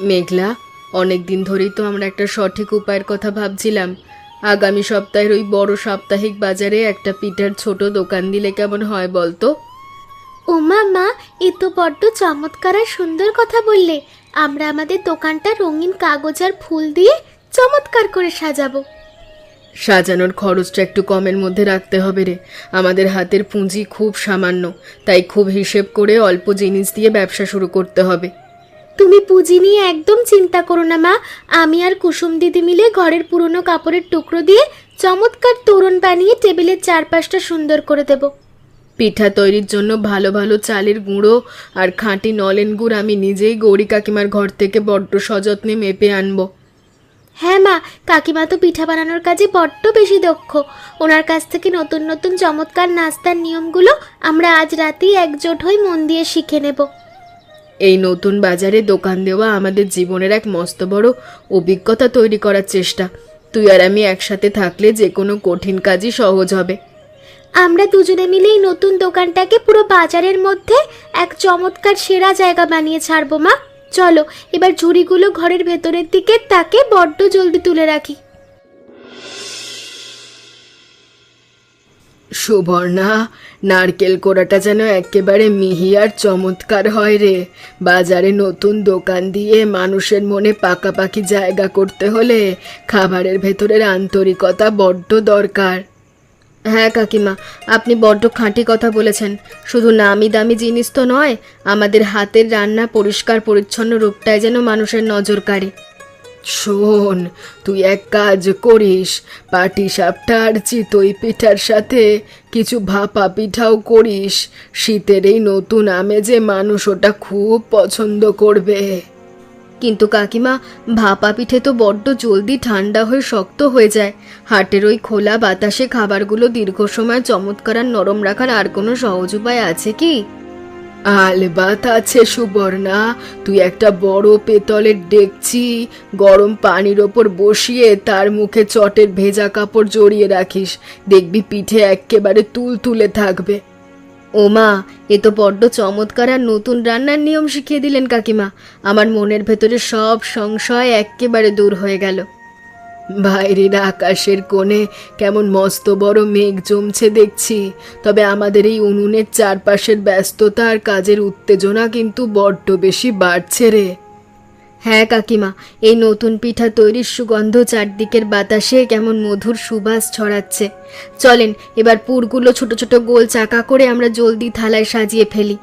মেঘলা, অনেক দিন ধরেই তো আমরা একটা সঠিক উপায়ের কথা ভাবছিলাম। আগামী সপ্তাহের ওই বড় সাপ্তাহিক বাজারে একটা পিঠার ছোট দোকান দিলে কেমন হয় বলতো? ওমা মা, এ তো বড্ড চমৎকার আর সুন্দর কথা বললে। আমরা আমাদের দোকানটা রঙিন কাগজ আর ফুল দিয়ে চমৎকার করে সাজাবো। সাজানোর খরচটা একটু কমের মধ্যে রাখতে হবে রে। আমাদের হাতের পুঁজি খুব সামান্য, তাই খুব হিসেব করে অল্প জিনিস দিয়ে ব্যবসা শুরু করতে হবে। তুমি পুঁজি নিয়ে একদম চিন্তা করো না মা। আমি আর কুসুম দিদি মিলে ঘরের পুরনো কাপড়ের টুকরো দিয়ে চমৎকার তোরণ বানিয়ে টেবিলের চারপাশটা সুন্দর করে দেব। পিঠা তৈরির জন্য ভালো ভালো চালের গুঁড়ো আর খাঁটি নলেন গুড় আমি নিজেই গৌরী কাকিমার ঘর থেকে বড্ড সযত্নে মেপে আনবো। হ্যাঁ মা, কাকিমা তো পিঠা বানানোর কাজে বড্ড বেশি দক্ষ। ওনার কাছ থেকে নতুন নতুন চমৎকার নাস্তার নিয়মগুলো আমরা আজ রাতেই একজোট হয়ে মন দিয়ে শিখে নেব। এই নতুন বাজারে দোকান দেওয়া আমাদের জীবনের এক মস্ত বড় অভিজ্ঞতা তৈরি করার চেষ্টা। তুই আর আমি একসাথে থাকলে যে কোনো কঠিন কাজই সহজ হবে। আমরা দুজনে মিলে এই নতুন দোকানটাকে পুরো বাজারের মধ্যে এক চমৎকার সেরা জায়গা বানিয়ে ছাড়বো মা। চলো এবার ঝুড়িগুলো ঘরের ভেতরের দিকে তাকে বড্ড জলদি তুলে রাখি। সুবর্ণা, নারকেল কোড়াটা যেন একেবারে মিহি আর চমৎকার হয় রে। বাজারে নতুন দোকান দিয়ে মানুষের মনে পাকাপাকি জায়গা করতে হলে খাবারের ভেতরের আন্তরিকতা বড্ড দরকার। হ্যাঁ কাকিমা, আপনি বড্ড খাঁটি কথা বলেছেন। শুধু নামি দামি জিনিস তো নয়, আমাদের হাতের রান্না পরিষ্কার পরিচ্ছন্ন রূপটাই যেন মানুষের নজর কাড়ে। শোন, তুই এক কাজ করিস, পাটিসাপটা আর চিতই পিঠার সাথে কিছু ভাপা পিঠাও করিস। শীতের এই নতুন আমেজে মানুষ ওটা খুব পছন্দ করবে। কিন্তু কাকিমা, ভাপা পিঠে তো বড্ড জলদি ঠান্ডা হয়ে শক্ত হয়ে যায়। হাটের ওই খোলা বাতাসে খাবারগুলো দীর্ঘ সময় চমৎকার আর নরম রাখার আর কোনো সহজ উপায় আছে কি? আলবাত আছে সুবর্ণা। তুই একটা বড় পেতলের ডেকচি গরম পানির ওপর বসিয়ে তার মুখে চটের ভেজা কাপড় জড়িয়ে রাখিস। দেখবি পিঠে একেবারে তুলতুলে থাকবে। ওমা, এ তো বড্ড চমৎকার আর নতুন রান্নার নিয়ম শিখিয়ে দিলেন কাকিমা। আমার মনের ভেতরে সব সংশয় একেবারে দূর হয়ে গেল। বাইরের আকাশের কোণে কেমন মস্ত বড় মেঘ জমছে দেখছি, তবে আমাদের এই উনুনের চারপাশের ব্যস্ততা আর কাজের উত্তেজনা কিন্তু বড্ড বেশি বাড়ছে রে। হ্যাঁ কাকিমা, এই নতুন পিঠা তৈরির সুগন্ধ চারদিকের বাতাসে কেমন মধুর সুবাস ছড়াচ্ছে। চলেন এবার পুরগুলো ছোট ছোট গোল চাকা করে আমরা জলদি থালায় সাজিয়ে ফেলি।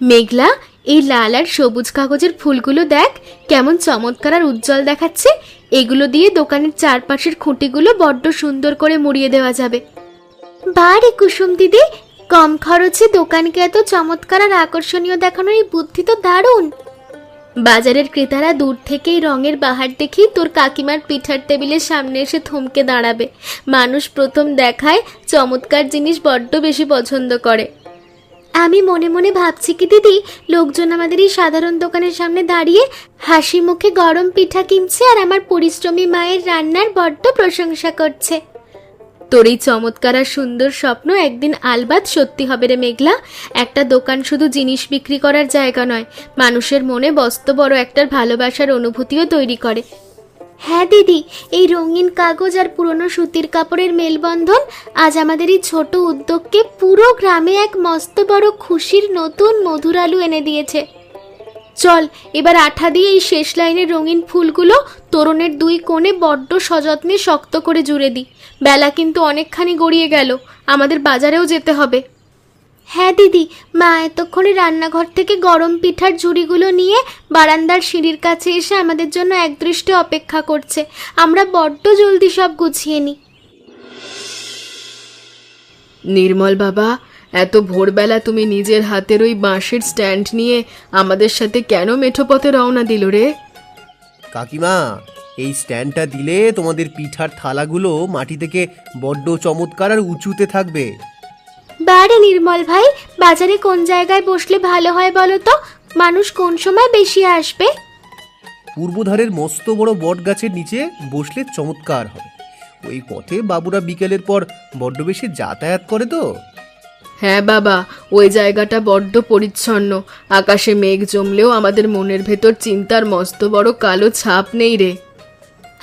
মেঘলা, এই লাল আর সবুজ কাগজের ফুলগুলো দেখ কেমন চমৎকার আর উজ্জ্বল দেখাচ্ছে। এগুলো দিয়ে দোকানের চারপাশের খুঁটিগুলো বড্ড সুন্দর করে মুড়িয়ে দেওয়া যাবে। বারে কুসুম দিদি, কম খরচে দোকানকে এত চমৎকার আর আকর্ষণীয় দেখানোর এই বুদ্ধি তো দারুণ। বাজারের ক্রেতারা দূর থেকেই রঙের বাহার দেখেই তোর কাকিমার পিঠার টেবিলের সামনে এসে থমকে দাঁড়াবে। মানুষ প্রথম দেখায় চমৎকার জিনিস বড্ড বেশি পছন্দ করে। আমি মনে মনে ভাবছি কি দিদি, লোকজন আমাদের এই সাধারণ দোকানের সামনে দাঁড়িয়ে হাসি মুখে গরম পিঠা কিনছে আর আমার পরিশ্রমী মায়ের রান্নার বড্ড প্রশংসা করছে। তোর এই চমৎকার আর সুন্দর স্বপ্ন একদিন আলবাত সত্যি হবে রে মেঘলা। একটা দোকান শুধু জিনিস বিক্রি করার জায়গা নয়, মানুষের মনে বস্ত বড় একটার ভালোবাসার অনুভূতিও তৈরি করে। হ্যাঁ দিদি, এই রঙিন কাগজ আর পুরনো সুতির কাপড়ের মেলবন্ধন আজ আমাদের এই ছোট উদ্যোগকে পুরো গ্রামে এক মস্ত বড় খুশির নতুন মধুর আলো এনে দিয়েছে। চল এবার আঠা দিয়ে এই শেষ লাইনের রঙিন ফুলগুলো তোরণের দুই কোণে বড্ড সযত্নে শক্ত করে জুড়ে দিই। বেলা কিন্তু অনেকখানি গড়িয়ে গেল, আমাদের বাজারেও যেতে হবে। হ্যাঁ দিদি, মা এতক্ষণে রান্নাঘর থেকে গরম পিঠার ঝুড়িগুলো নিয়ে বারান্দার সিঁড়ির কাছে এসে আমাদের জন্য একদৃষ্টে অপেক্ষা করছে। আমরা বড্ড জলদি সব গুছিয়ে নিই। নির্মল বাবা, এত ভোরবেলা তুমি নিজের হাতের ওই বাঁশের স্ট্যান্ড নিয়ে আমাদের সাথে কেন মেঠো পথে রওনা দিল রে? কাকিমা, এই স্ট্যান্ডটা দিলে তোমাদের পিঠার থালাগুলো মাটি থেকে বড্ড চমৎকার আর উঁচুতে থাকবে। বারে নির্মল ভাই, বাজারে কোন জায়গায় বসলে ভালো হয় বলো তো? মানুষ কোন সময় বেশি আসবে? পূর্বধারের মস্ত বড় বট গাছের নিচে বসলে চমৎকার হবে। ওই পথে বাবুরা বিকেলের পর বড্ড বেশি যাতায়াত করে তো। হ্যাঁ বাবা, ওই জায়গাটা বড্ড পরিচ্ছন্ন। আকাশে মেঘ জমলেও আমাদের মনের ভেতর চিন্তার মস্ত বড় কালো ছাপ নেই রে।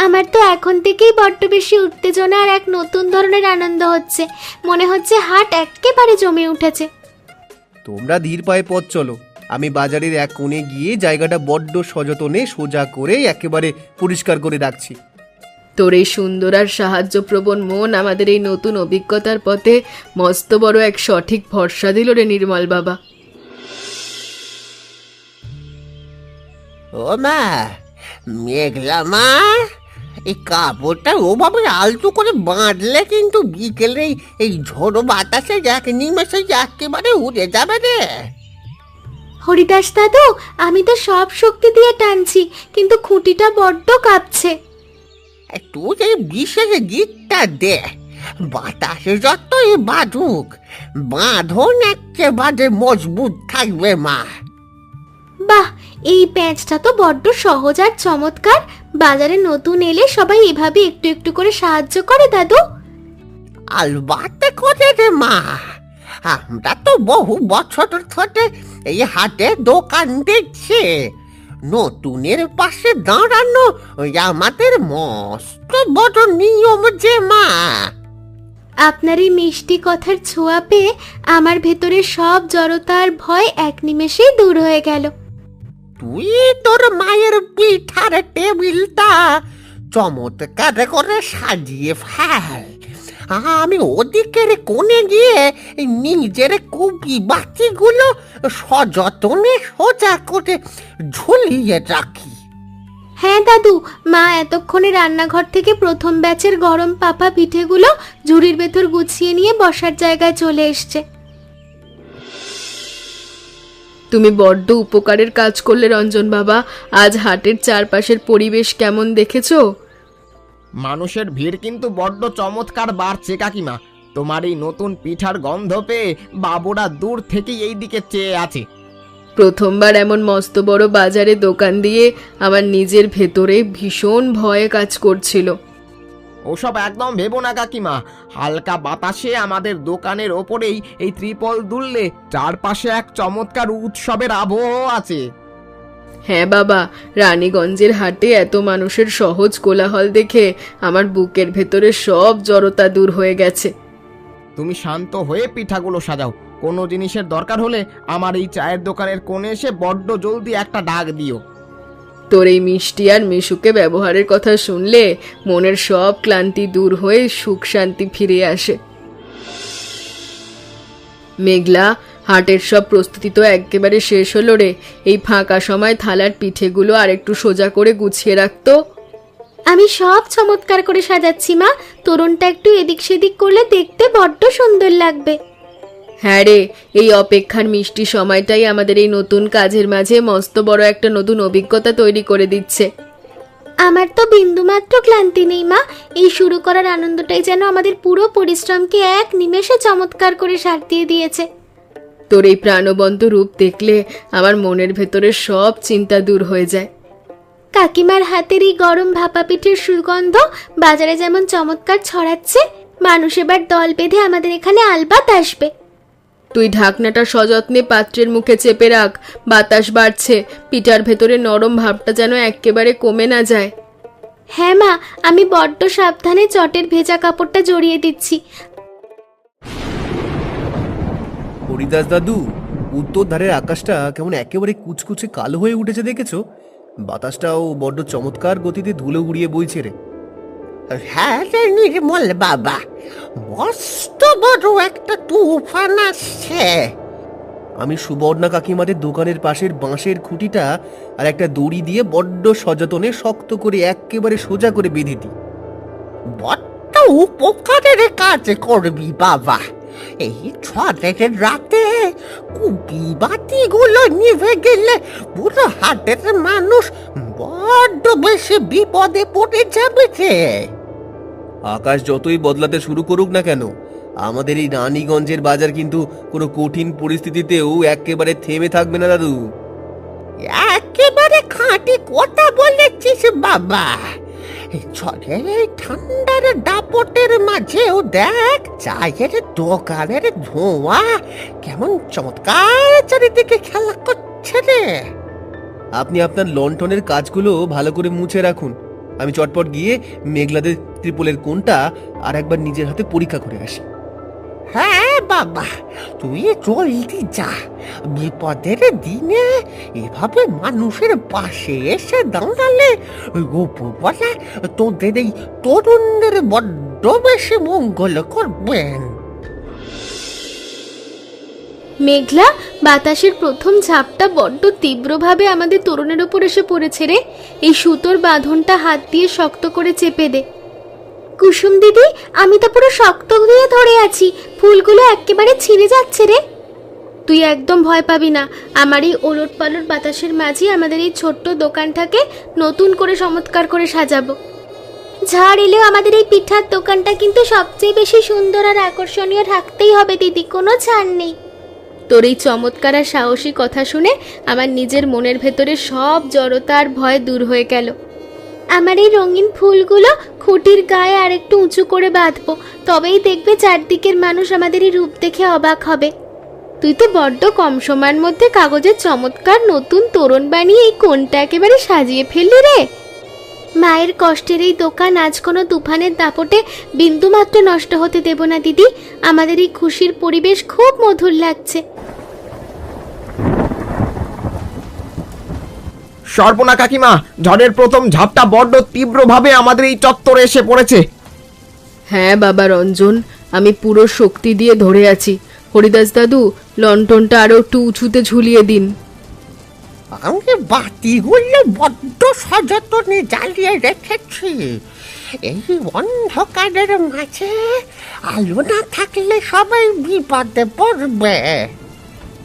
আমার তো এখন থেকেই বড্ড বেশি উত্তেজনা আর এক নতুন ধরনের আনন্দ হচ্ছে। মনে হচ্ছে হাট একেবারে জমে উঠেছে। তোমরা ধীর পায়ে পথ চলো, আমি বাজারের এক কোণে গিয়ে জায়গাটা বড্ড সযতনে সোজা করে একেবারে পরিষ্কার করে রাখছি। তোর এই সুন্দর আর সাহায্যপ্রবণ মন আমাদের এই নতুন অভিজ্ঞতার পথে মস্ত বড় এক সঠিক ভরসা দিল রে নির্মল বাবা। ও মা, মেঘলা মা, এই কাপড়টা ওভাবে আলতো করে বাঁধলে কিন্তু বিকেলে এই ঝোড়ো বাতাসে এক নিমেষে একেবারে উড়ে যাবে রে। হরিদাস দাদু, আমি তো সব শক্তি দিয়ে টানছি, কিন্তু খুঁটিটা বড্ড কাঁপছে। তুই এই বিশেষ গীতটা দে, বাতাসে যতই বাঁধুক বাঁধন একেবারে মজবুত থাকবে মা। বাহ, এই প্যাঁচটা তো বড্ড সহজ আর চমৎকার। বাজারে নতুন এলে সবাই এভাবে একটু একটু করে সাহায্য করে দাদু? আলবাতে করে রে মা, আমরা তো বহু বছর ধরে এই হাটে দোকান দিচ্ছি। নতুনের পাশে দাঁড়ানো ওই আমাদের মস্ত বড় নিয়ম যে মা। আপনার এই মিষ্টি কথার ছোঁয়া পেয়ে আমার ভেতরে সব জড়তা আর ভয় এক নিমেষেই দূর হয়ে গেল। তুই তোর মায়ের পিঠার টেবিলটা চমৎকার করে সাজিয়ে ফেল, আমি ওদিকের কোণে গিয়ে নিজের কপি বাতিগুলো সযতনে সোজা করে ঝুলিয়ে রাখি। হ্যাঁ দাদু, মা এতক্ষণে রান্নাঘর থেকে প্রথম ব্যাচের গরম পাপা পিঠেগুলো ঝুড়ির ভেতর গুছিয়ে নিয়ে বসার জায়গায় চলে এসছে। তুমি বড্ড উপকারের কাজ করলে রঞ্জন বাবা। আজ হাটের চারপাশের পরিবেশ কেমন দেখেছো? মানুষের ভিড় কিন্তু বড্ড চমৎকার বাড়ছে কাকিমা। তোমার এই নতুন পিঠার গন্ধ পেয়ে বাবুরা দূর থেকেই এই দিকে চেয়ে আছে। প্রথমবার এমন মস্ত বড় বাজারে দোকান দিয়ে আমার নিজের ভেতরে ভীষণ ভয়ে কাজ করছিল। ওসব একদম ভেবো না কাকিমা, হালকা বাতাসে আমাদের দোকানের ওপরেই এই ত্রিপল দুললে চারপাশে এক চমৎকার উৎসবের আবহ আছে। হ্যাঁ বাবা, রানীগঞ্জের হাটে এত মানুষের সহজ কোলাহল দেখে আমার বুকের ভেতরে সব জড়তা দূর হয়ে গেছে। তুমি শান্ত হয়ে পিঠাগুলো সাজাও। কোনো জিনিসের দরকার হলে আমার এই চায়ের দোকানের কোণে এসে বড্ড জলদি একটা ডাক দিও। তোর এই মিষ্টি আর মিশুকে ব্যবহারের কথা শুনলে মনের সব ক্লান্তি দূর হয়ে সুখ শান্তি ফিরে আসে। মেঘলা, হাটের সব প্রস্তুতি তো একেবারে শেষ হলো রে। এই ফাঁকা সময় থালার পিঠেগুলো আর একটু সোজা করে গুছিয়ে রাখতো। আমি সব চমৎকার করে সাজাচ্ছি মা, তোরণটা একটু এদিক সেদিক করলে দেখতে বড্ড সুন্দর লাগবে। হ্যাঁ রে, এই অপেক্ষার মিষ্টি সময়টাই আমাদের এই নতুন কাজের মাঝে মস্ত বড় একটা নতুন অভিজ্ঞতা তৈরি করে দিচ্ছে। আমার তো বিন্দুমাত্র ক্লান্তি নেই মা। এই শুরু করার আনন্দটাই যেন আমাদের পুরো পরিশ্রমকে এক নিমেষে চমৎকার করে সারিয়ে দিয়েছে। তোর এই প্রাণবন্ত রূপ দেখলে আমার মনের ভেতরে সব চিন্তা দূর হয়ে যায়। কাকিমার হাতের এই গরম ভাপা পিঠের সুগন্ধ বাজারে যেমন চমৎকার ছড়াচ্ছে, মানুষ এবার দল বেঁধে আমাদের এখানে আলবাত আসবে। তুই ঢাকনাটা সযত্নে পাত্রের মুখে চেপে রাখ, বাতাস বাড়ছে, পিঠার ভেতরে নরম ভাবটা যেন একেবারে কমে না যায়। হ্যাঁ মা, আমি বড্ড সাবধানে চটের ভেজা কাপড়টা জড়িয়ে দিচ্ছি। হরিদাস দাদু, উত্তর ধারের আকাশটা কেমন একেবারে কুচকুচে কালো হয়ে উঠেছে দেখেছো? বাতাসটাও বড্ড চমৎকার গতিতে ধুলো উড়িয়ে বইছে রে। হ্যাঁ রে নির্মল বাবা, মস্ত বড় একটা তুফান আসছে। আমি সুবর্ণা কাকিমাদের দোকানের পাশের বাঁশের খুঁটিটা আর একটা দড়ি দিয়ে বড্ড সযতনে শক্ত করে একেবারে সোজা করে বেঁধে দিই। বড্ড উপকারের কাজ করবি বাবা। এই ঝড়ের রাতে কুপি বাতিগুলো নিভে গেলে পুরো হাটের মানুষ বড্ড বেশি বিপদে পড়ে যাবে রে। আকাশ যতই বদলাতে শুরু করুক না কেন, আমাদের এই রানীগঞ্জের বাজার কিন্তু কোনো কঠিন পরিস্থিতিতেও একেবারে থেমে থাকবে না দাদু। একেবারে খাঁটি কথা বলেছিস বাবা। এই ঝড়ের এই ঠান্ডার দাপটের মাঝেও দেখ চায়ের দোকানের ধোঁয়া কেমন চমৎকার চারিদিকে খেলা করছে রে। আপনি আপনার লণ্ঠনের কাজগুলো ভালো করে মুছে রাখুন, আমি চটপট গিয়ে মেঘলাদের ত্রিপলের কোণটা আর একবার নিজের হাতে পরীক্ষা করে আসি। হ্যাঁ বাবা, তুই জলদি যা। বিপদের দিনে এভাবে মানুষের পাশে এসে দাঁড়ালে উপরওয়ালা তোদের এই তরুণদের বড্ড বেশি মঙ্গল করবেন। মেঘলা, বাতাসের প্রথম ঝাপটা বড্ড তীব্রভাবে আমাদের তরুণের ওপর এসে পড়েছে রে। এই সুতোর বাঁধনটা হাত দিয়ে শক্ত করে চেপে দে। কুসুম দিদি, আমি তো পুরো শক্ত দিয়ে ধরে আছি, ফুলগুলো একেবারে ছিঁড়ে যাচ্ছে রে। তুই একদম ভয় পাবি না, আমার এই ওলট পালট বাতাসের মাঝে আমাদের এই ছোট্ট দোকানটাকে নতুন করে চমৎকার করে সাজাবো। ঝড় এলেও আমাদের এই পিঠার দোকানটা কিন্তু সবচেয়ে বেশি সুন্দর আর আকর্ষণীয় থাকতেই হবে দিদি, কোনো ছাড় নেই। তোর এই চমৎকার আর সাহসী কথা শুনে আমার নিজের মনের ভেতরে সব জড়তা আর ভয় দূর হয়ে গেল। আমার এই রঙিন ফুলগুলো খুঁটির গায়ে আর একটু উঁচু করে বাঁধবো, তবেই দেখবে চারদিকের মানুষ আমাদের এই রূপ দেখে অবাক হবে। তুই তো বড্ড কম সময়ের মধ্যে কাগজের চমৎকার নতুন তোরণ বানিয়ে এই কোণটা একেবারে সাজিয়ে ফেললি রে। মায়ের কষ্টের এই দোকান আজ কোনো তুফানের দাপটে বিন্দুমাত্র নষ্ট হতে দেব না দিদি। আমাদের এই খুশির পরিবেশ খুব মধুর লাগছে। সর্বনা কাকিমা, ঝড়ের প্রথম ঝাপটা বড্ড তীব্রভাবে আমাদের এই চত্বরে এসে পড়েছে। হ্যাঁ বাবা রঞ্জন, আমি পুরো শক্তি দিয়ে ধরে আছি। হরিদাস দাদু, লণ্ঠনটা আরো একটু উঁচুতে ঝুলিয়ে দিন। আমি বাতিগুলো বড্ড সযত্নে জ্বালিয়ে রেখেছি। এই অন্ধকারের মাঝে আলো না থাকলে সবাই বিপদে পড়বে।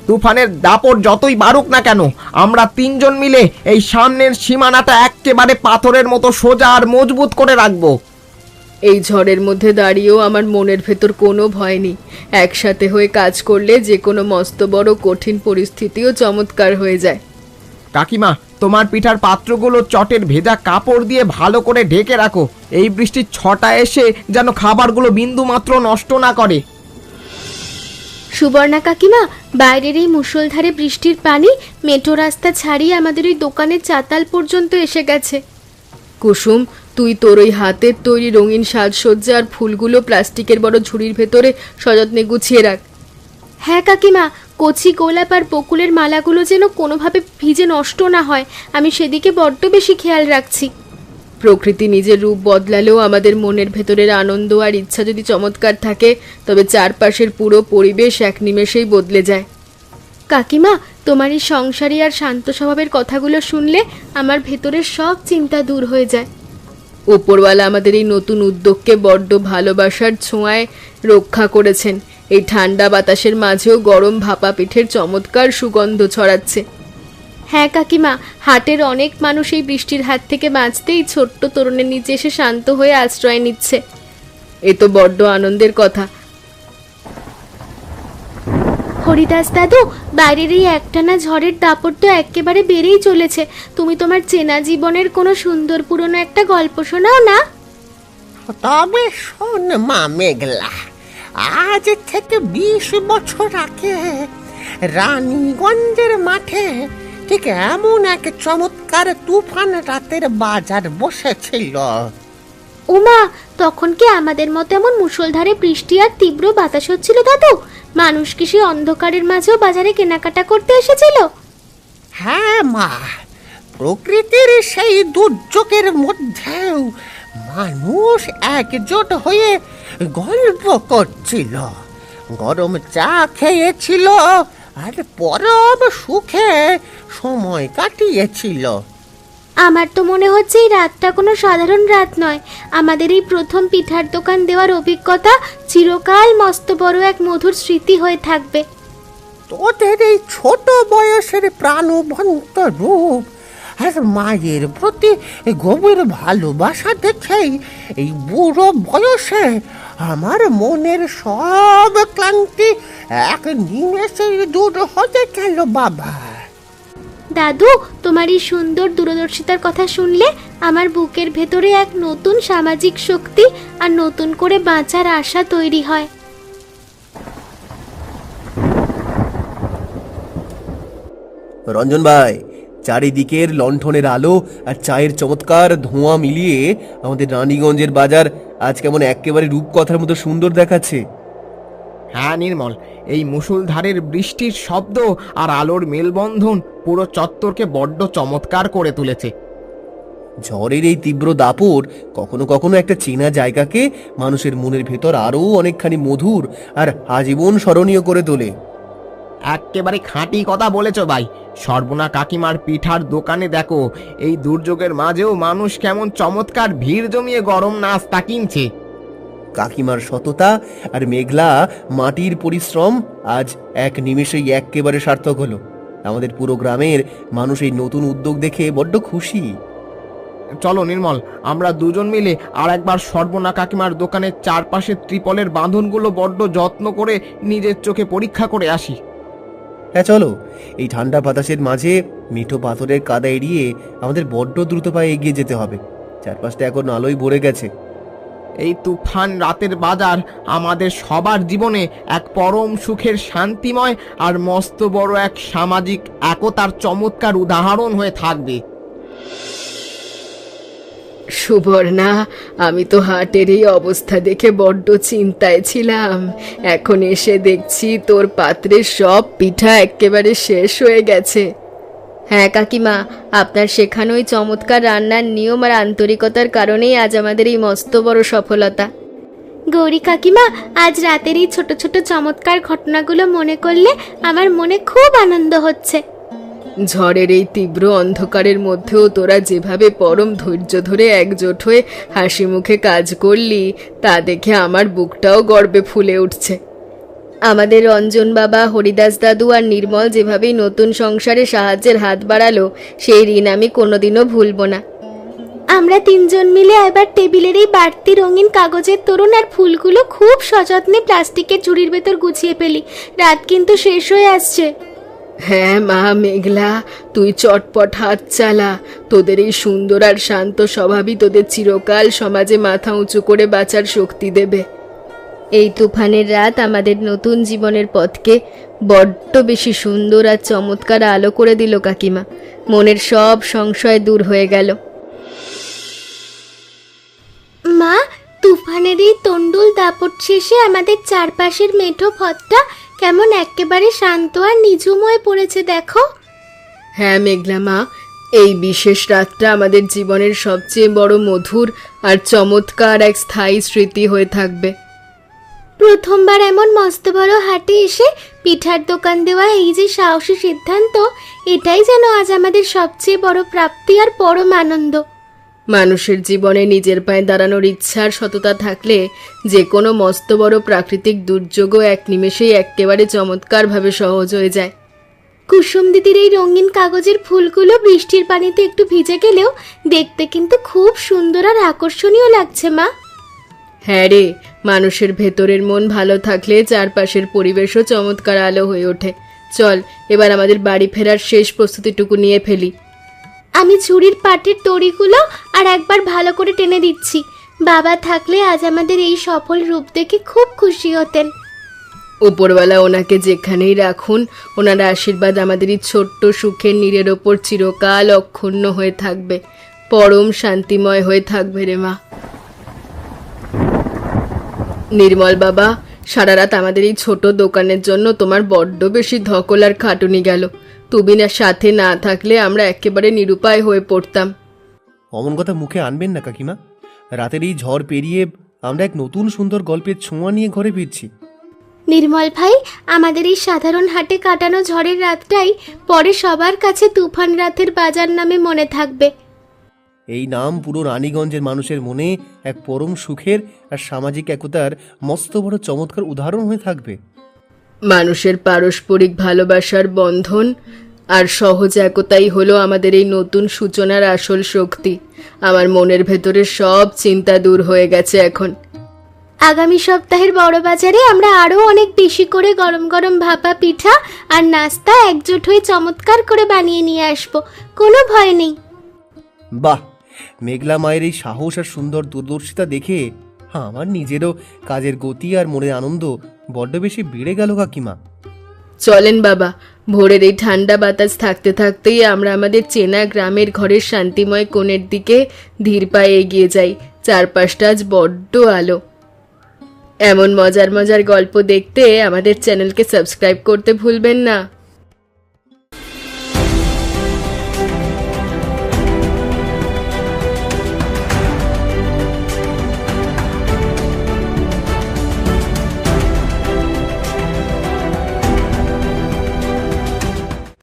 তুফানের দাপট যতই বাড়ুক না কেন, আমরা তিনজন মিলে এই সামনের সীমানাটা একেবারে পাথরের মতো সোজা আর মজবুত করে রাখবো। এই ঝড়ের মধ্যে দাঁড়িয়েও আমার মনের ভেতর কোনো ভয় নেই। একসাথে হয়ে কাজ করলে যে কোনো মস্ত বড় কঠিন পরিস্থিতিও চমৎকার হয়ে যায়। কাকিমা, তোমার পিঠার পাত্রগুলো চটের ভেজা কাপড় দিয়ে ভালো করে ঢেকে রাখো। এই বৃষ্টির ছটা এসে যেন খাবারগুলো বিন্দু মাত্র নষ্ট না করে। সুবর্ণা কাকিমা, বাইরের এই মুষলধারে বৃষ্টির পানি মেঠো রাস্তা ছাড়িয়ে আমাদের ওই দোকানের চাতাল পর্যন্ত এসে গেছে। কুসুম, তুই তোর ওই হাতের তৈরি রঙিন সাজসজ্জা আর ফুলগুলো প্লাস্টিকের বড় ঝুড়ির ভেতরে সযত্নে গুছিয়ে রাখ। হ্যাঁ কাকিমা, কচি গোলাপ আর বকুলের মালাগুলো যেন কোনোভাবে ভিজে নষ্ট না হয়, আমি সেদিকে বড্ড বেশি খেয়াল রাখছি। প্রকৃতি নিজের রূপ বদলালেও আমাদের মনের ভেতরের আনন্দ আর ইচ্ছা যদি চমৎকার থাকে, তবে চারপাশের পুরো পরিবেশ এক নিমেষেই বদলে যায়। কাকিমা, তোমার এই সংসারী আর শান্ত স্বভাবের কথাগুলো শুনলে আমার ভেতরের সব চিন্তা দূর হয়ে যায়। ওপরওয়ালা আমাদের এই নতুন উদ্যোগকে বড্ড ভালোবাসার ছোঁয়ায় রক্ষা করেছেন। এই ঠান্ডা বাতাসের মাঝেও গরম ভাপা পিঠের চমৎকার সুগন্ধ ছড়াচ্ছে। হ্যাঁ কাকিমা, হাটের অনেক মানুষ এই বৃষ্টির হাত থেকে বাঁচতেই ছোট্ট তরুণের নিচে এসে শান্ত হয়ে আশ্রয় নিচ্ছে। এ তো বড্ড আনন্দের কথা। হরিদাস দাদু, বাইরের এই একটানা ঝড়ের দাপট তো একেবারে বেড়েই চলেছে। তুমি তোমার চেনা জীবনের কোনো সুন্দর পুরনো একটা গল্প শোনাও না। তবে শোন মা মেঘলা, আজ থেকে 20 বছর আগে রানীগঞ্জের মাঠে ঠিক এমন এক চমৎকার তুফান রাতের বাজার বসেছিল। উমা, তখন কি আমাদের মতো এমন মুষলধারে বৃষ্টি আর তীব্র বাতাস হচ্ছিল দাদু? মানুষ কি সেই অন্ধকারের মাঝেও বাজারে কেনাকাটা করতে এসেছিল? হ্যাঁ মা, প্রকৃতির সেই দুর্যোগের মধ্যেও মানুষ একজোট হয়ে গল্প করছিল, গরম চা খেয়েছিল আর পরম সুখে সময় কাটিয়েছিল। আমার তো মনে হচ্ছে এই রাতটা কোনো সাধারণ রাত নয়। আমাদের এই প্রথম পিঠার দোকান দেওয়ার অভিজ্ঞতা চিরকাল মস্ত বড় এক মধুর স্মৃতি হয়ে থাকবে। তোদের এই ছোট বয়সের প্রাণবন্ত রূপ আর মায়ের প্রতি গভীর ভালোবাসা দেখেই এই বুড়ো বয়সে আমার মনের সব ক্লান্তি এক নিমেষে দূর হয়ে গেল বাবা। দাদু, তোমার এই সুন্দর দূরদর্শিতার কথা শুনলে আমার বুকের ভেতরে এক নতুন সামাজিক শক্তি আর নতুন করে বাঁচার আশা তৈরি হয়। রঞ্জন ভাই, চারিদিকের লণ্ঠনের আলো আর চায়ের চমৎকার ধোঁয়া মিলিয়ে আমাদের রানীগঞ্জের বাজার আজ কেমন একেবারে রূপকথার মতো সুন্দর দেখাচ্ছে। হ্যাঁ নির্মল, এই মুষলধারের বৃষ্টির শব্দ আর আলোর মেলবন্ধন পুরো চত্বরকে বড্ড চমৎকার করে তুলেছে। ঝড়ের এই তীব্র দাপট কখনো কখনো একটা চেনা জায়গাকে মানুষের মনের ভেতর আরও অনেকখানি মধুর আর আজীবন স্মরণীয় করে তোলে। একেবারে খাঁটি কথা বলেছ ভাই। সর্বনা কাকিমার পিঠার দোকানে দেখো, এই দুর্যোগের মাঝেও মানুষ কেমন চমৎকার ভিড় জমিয়ে গরম নাস্তা কিনছে। কাকিমার সততা আর মেঘলা মাটির পরিশ্রম আজ এক নিমেষেই একেবারে সার্থক হলো। আমাদের পুরো গ্রামের মানুষ এই নতুন উদ্যোগ দেখে বড্ড খুশি। চলো নির্মল, আমরা দুজন মিলে আর একবার সর্বনা কাকিমার দোকানের চারপাশে ত্রিপলের বাঁধনগুলো বড্ড যত্ন করে নিজের চোখে পরীক্ষা করে আসি। হ্যাঁ চলো, এই ঠান্ডা বাতাসের মাঝে মিঠো পাথরের কাদা এড়িয়ে আমাদের বড্ড দ্রুত পায়ে এগিয়ে যেতে হবে। চারপাশটা এখন আলোয় ভরে গেছে। এই তুফান রাতের বাজার আমাদের সবার জীবনে এক পরম সুখের, শান্তিময় আর মস্ত বড় এক সামাজিক একতার চমৎকার উদাহরণ হয়ে থাকবে। সুবর্ণা, আমি তো হাটের এই অবস্থা দেখে বড্ড চিন্তায় ছিলাম। এখন এসে দেখছি তোর পাত্রের সব পিঠা একেবারে শেষ হয়ে গেছে। হ্যাঁ কাকিমা, আপনার শেখানো ওই চমৎকার রান্নার নিয়ম আর আন্তরিকতার কারণেই আজ আমাদের এই মস্ত বড় সফলতা। গৌরী কাকিমা, আজ রাতের এই ছোট ছোট চমৎকার ঘটনাগুলো মনে করলে আমার মনে খুব আনন্দ হচ্ছে। ঝড়ের এই তীব্র অন্ধকারের মধ্যেও তোরা যেভাবে পরম ধৈর্য ধরে একজোট হয়ে হাসি মুখে কাজ করলি, তা দেখে আমার বুকটাও গর্বে ফুলে উঠছে। আমাদের রঞ্জন বাবা, হরিদাস দাদু আর নির্মল যেভাবেই নতুন সংসারে সাহায্যের হাত বাড়ালো, সেই ঋণ আমি কোনোদিনও ভুলবো না। আমরা তিনজন মিলে এবার টেবিলের এই বাড়তি রঙিন কাগজের তোরণ আর ফুলগুলো খুব সযত্নে প্লাস্টিকের ঝুড়ির ভেতর গুছিয়ে ফেলি। রাত কিন্তু শেষ হয়ে আসছে। হ্যাঁ মা মেঘলা, তুই চটপট হাত চালা। তোদের এই সুন্দর আর শান্ত স্বভাবই তোদের চিরকাল সমাজে মাথা উঁচু করে বাঁচার শক্তি দেবে। এই তুফানের রাত আমাদের নতুন জীবনের পথকে বড্ড বেশি সুন্দর আর চমৎকার আলো করে দিল কাকিমা। মনের সব সংশয় দূর হয়ে গেল। মা, তুফানের এই তন্ডুল দাপট শেষে আমাদের চারপাশের মেঠো পথটা কেমন একেবারে শান্ত আর নিঝুম হয়ে পড়েছে দেখো। হ্যাঁ মেঘলা মা, এই বিশেষ রাতটা আমাদের জীবনের সবচেয়ে বড় মধুর আর চমৎকার এক স্থায়ী স্মৃতি হয়ে থাকবে। প্রথমবার এমন মস্ত বড় হাটে এসে পিঠার দোকান দেওয়া এই যে সাহসী সিদ্ধান্ত, এটাই যেন আজ আমাদের সবচেয়ে বড় প্রাপ্তি আর পরম আনন্দ। মানুষের জীবনে নিজের পায়ে দাঁড়ানোর ইচ্ছার সততা থাকলে যে কোনো মস্ত বড় প্রাকৃতিক দুর্যোগও এক নিমেষেই একেবারে চমৎকারভাবে সহজ হয়ে যায়। কুসুম দিদির এই রঙিন কাগজের ফুলগুলো বৃষ্টির পানিতে একটু ভিজে গেলেও দেখতে কিন্তু খুব সুন্দর আর আকর্ষণীয় লাগছে মা। হ্যাঁ রে, মানুষের ভেতরের মন ভালো থাকলে চারপাশের পরিবেশও চমৎকার আলো হয়ে ওঠে। চল এবার আমাদের বাড়ি ফেরার শেষ প্রস্তুতিটুকু নিয়ে ফেলি। আমি ঝুড়ির পাটের দড়িগুলো আর একবার ভালো করে টেনে দিচ্ছি। বাবা থাকলে আজ আমাদের এই সফল রূপ দেখে খুব খুশি হতেন। উপরওয়ালা ওনাকে যেখানেই রাখুন, ওনার আশীর্বাদ আমাদের এই ছোট্ট সুখের নীড়ের ওপর চিরকাল অক্ষুণ্ণ হয়ে থাকবে, পরম শান্তিময় হয়ে থাকবে রে মা। নির্মল বাবা, সারা রাত আমাদের এই ছোট দোকানের জন্য তোমার বড্ড বেশি ধকল আর খাটুনি গেল। তুমি না সাথে না থাকলে আমরা একেবারে নিরুপায় হয়ে পড়তাম। অমন কথা মুখে আনবেন না কাকিমা। রাতের এই ঝড় পেরিয়ে আমরা এক নতুন সুন্দর গল্পের ছোঁয়া নিয়ে ঘরে ফিরছি। নির্মল ভাই, আমাদের এই সাধারণ হাটে কাটানো ঝড়ের রাতটাই পরে সবার কাছে তুফান রাতের বাজার নামে মনে থাকবে। এই নাম পুরো রানীগঞ্জের মানুষের মনে এক পরম সুখের আর সামাজিক একতার মস্ত বড় চমৎকার উদাহরণ হয়ে থাকবে। মানুষের পারস্পরিক ভালোবাসার বন্ধন আর সহজ একতাই হলো আমাদের এই নতুন সূচনার আসল শক্তি। আমার মনের ভেতরে সব চিন্তা দূর হয়ে গেছে এখন। আগামী সপ্তাহের বড় বাজারে আমরা আরো অনেক বেশি করে গরম গরম ভাপা পিঠা আর নাস্তা একজোট হয়ে চমৎকার করে বানিয়ে নিয়ে আসবো, কোনো ভয় নেই। বাহ, মেঘলা মায়ের এই সাহস আর সুন্দর দূরদর্শিতা দেখে আমার নিজেরও কাজের গতি আর মনের আনন্দ বড্ড বেশি বেড়ে গেল কাকিমা। চলেন বাবা, ভোরের এই ঠান্ডা বাতাস থাকতে থাকতেই আমরা আমাদের চেনা গ্রামের ঘরের শান্তিময় কোণের দিকে ধীর পায়ে এগিয়ে যাই। চারপাশটা আজ বড্ড আলো। এমন মজার মজার গল্প দেখতে আমাদের চ্যানেলকে সাবস্ক্রাইব করতে ভুলবেন না।